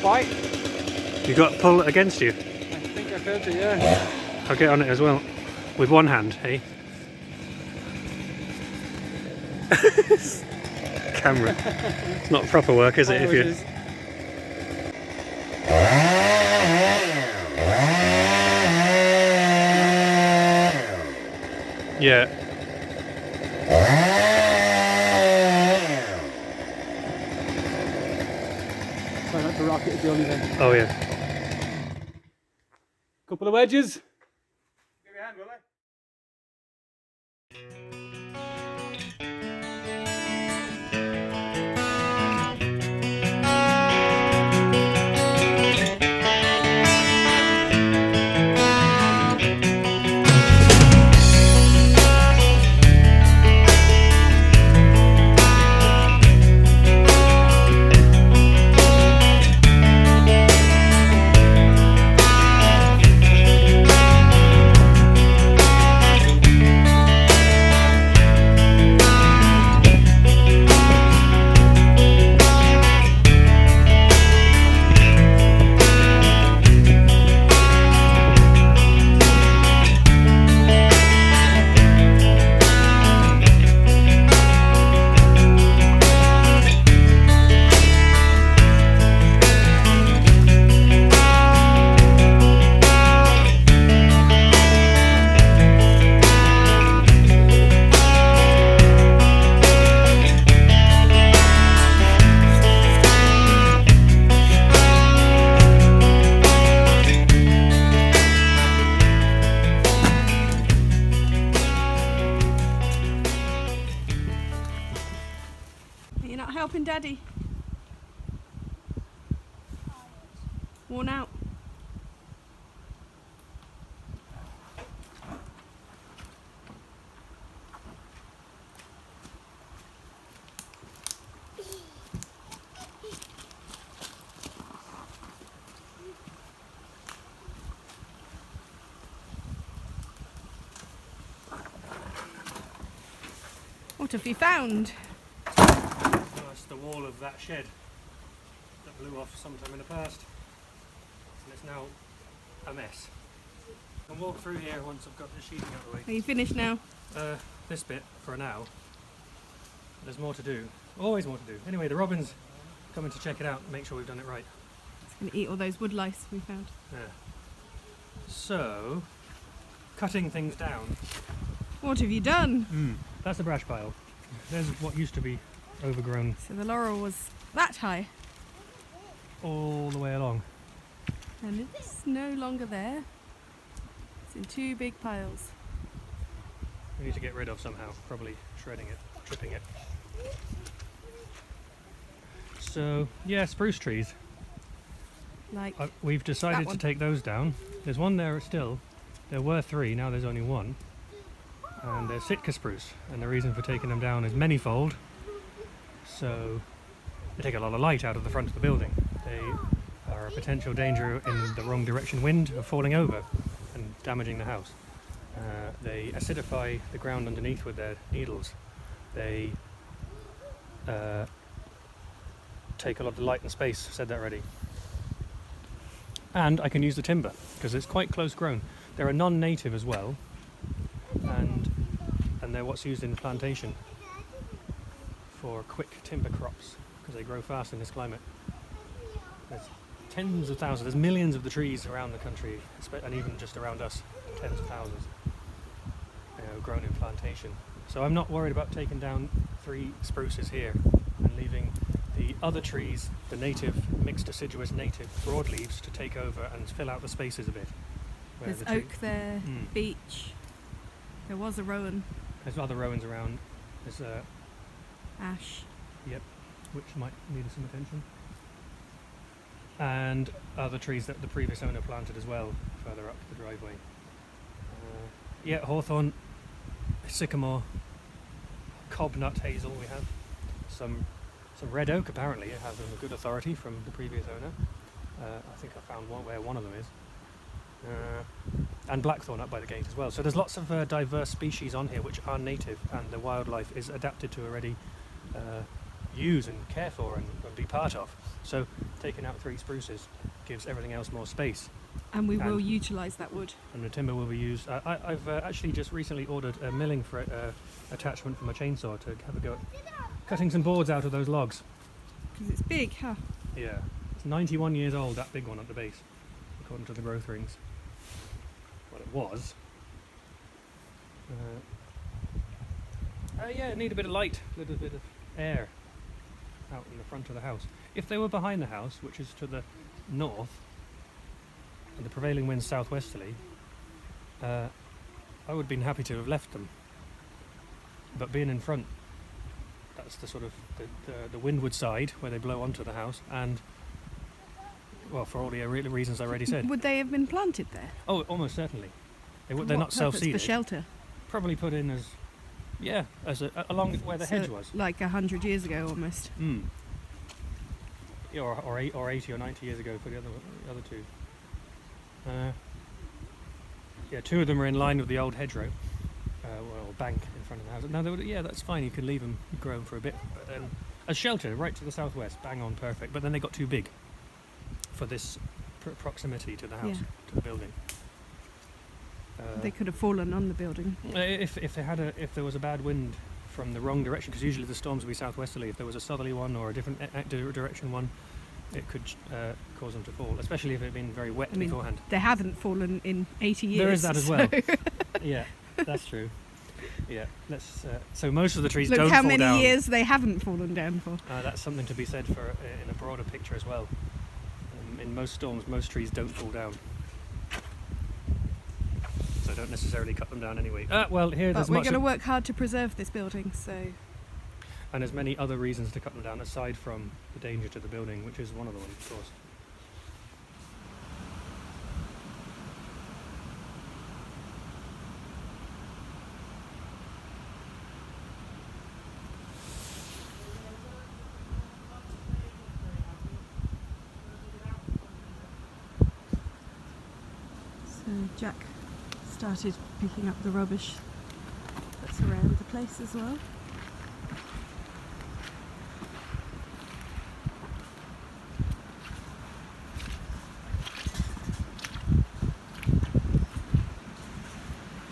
Quite. You got to pull it against you. I think I felt it, yeah. I'll get on it as well. With one hand, hey? Camera. It's not proper work, is it? If you. Yeah. Try not to rock it, Johnny, then. Oh, yeah. Couple of wedges. Give me a hand, will I? You're not helping Daddy? Worn out? What have you found? That's the wall of that shed that blew off sometime in the past, and it's now a mess. I can walk through here once I've got the sheeting out of the way. Are you finished now? This bit for now. There's more to do. Always more to do. Anyway, the robin's coming to check it out and make sure we've done it right. It's going to eat all those wood lice we found. Yeah. So, cutting things down. What have you done? That's the brash pile. There's what used to be overgrown So the laurel was that high all the way along. and it's no longer there. It's in two big piles. We need to get rid of somehow, probably shredding it, tripping it. So, yeah, spruce trees. Like, We've decided one. to take those down. There's one there still. There were three, now there's only one. And they're Sitka spruce, and the reason for taking them down is manyfold. So they take a lot of light out of the front of the building. They are a potential danger in the wrong direction wind of falling over and damaging the house. They acidify the ground underneath with their needles. They take a lot of light and space, said that already. And I can use the timber because it's quite close grown. They're a non-native as well, and they're what's used in plantation for quick timber crops because they grow fast in this climate. There's tens of thousands, there's millions of the trees around the country, and even just around us, tens of thousands, grown in plantation. So I'm not worried about taking down 3 spruces here and leaving the other trees, the native, mixed deciduous native broadleaves, to take over and fill out the spaces a bit. where there's the tree- oak there, beech. There was a rowan, There's other rowans around. There's ash. which might need some attention. And other trees that the previous owner planted as well, further up the driveway. Yeah, hawthorn, sycamore, cobnut hazel we have. Some red oak, apparently. It has a good authority from the previous owner. I think I found one where one of them is. And blackthorn up by the gate as well. So there's lots of diverse species on here which are native, and the wildlife is adapted to already use and care for and be part of. So taking out 3 spruces gives everything else more space. And we will And- utilise that wood. And the timber will be used. I've actually just recently ordered a milling attachment for my chainsaw to have a go at cutting some boards out of those logs. Because it's big, huh? Yeah, it's 91 years old, that big one at the base, according to the growth rings. Well, it was. Yeah, it need a bit of light, a little bit of air out in the front of the house. If they were behind the house, which is to the north, and the prevailing wind's southwesterly, I would have been happy to have left them. But being in front, that's the sort of the windward side where they blow onto the house, and well, for all the reasons I already said. Would they have been planted there? Oh, almost certainly. They're For not what purpose? self-seeded. For shelter? Probably put in as, along where the So, hedge was. like 100 years ago almost. Mm. Yeah, or 80 or 90 years ago for the other two. Yeah, 2 of them are in line with the old hedgerow, or bank in front of the house. Now, that's fine. You can leave them grow them for a bit, but then as shelter right to the southwest, bang on, perfect. But then they got too big for this proximity to the house, Yeah. to the building. They could have fallen on the building. If there was a bad wind from the wrong direction, because usually the storms will be southwesterly. If there was a southerly one or a different direction one, it could cause them to fall, especially if it had been very wet beforehand. They haven't fallen in 80 years. There is that as well. Yeah, that's true. Yeah, so most of the trees Look don't how fall many down. years they haven't fallen down for. That's something to be said for in a broader picture as well. In most storms, most trees don't fall down. So don't necessarily cut them down anyway. But we're there's going to work hard to preserve this building, so... And there's many other reasons to cut them down aside from the danger to the building, which is one of the ones, of course. So Jack started picking up the rubbish that's around the place as well.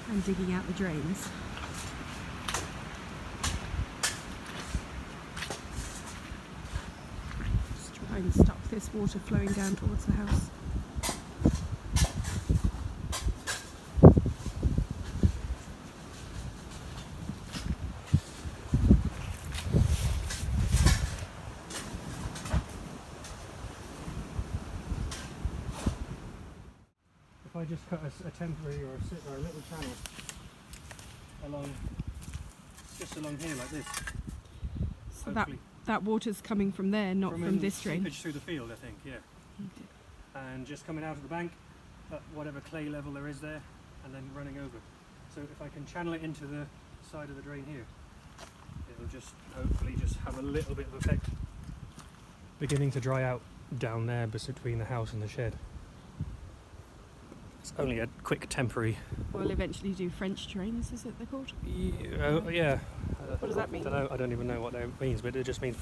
And digging out the drains. Just try and stop this water flowing down towards the house. If I just cut a temporary or a little channel just along here like this. So that water's coming from there, not from this drain. Seepage through the field, I think, yeah. And just coming out of the bank at whatever clay level there is there, and then running over. So if I can channel it into the side of the drain here, it'll just hopefully just have a little bit of effect. Beginning to dry out down there between the house and the shed. It's only a quick temporary. We'll eventually do French drains, is it they're called? Yeah. What does that mean? I don't even know what that means, but it just means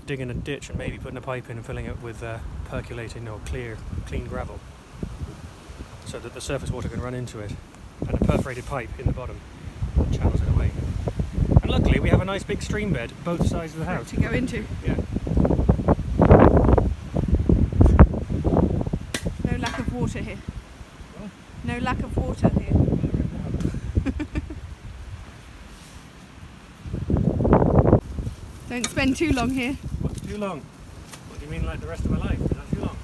digging a ditch and maybe putting a pipe in and filling it with percolating or clean gravel, so that the surface water can run into it, and a perforated pipe in the bottom that channels it away. And luckily we have a nice big stream bed both sides of the house To go into. Yeah. No lack of water here. What? No lack of water here. Don't spend too long here. What's too long? What do you mean, like the rest of my life? Is that too long?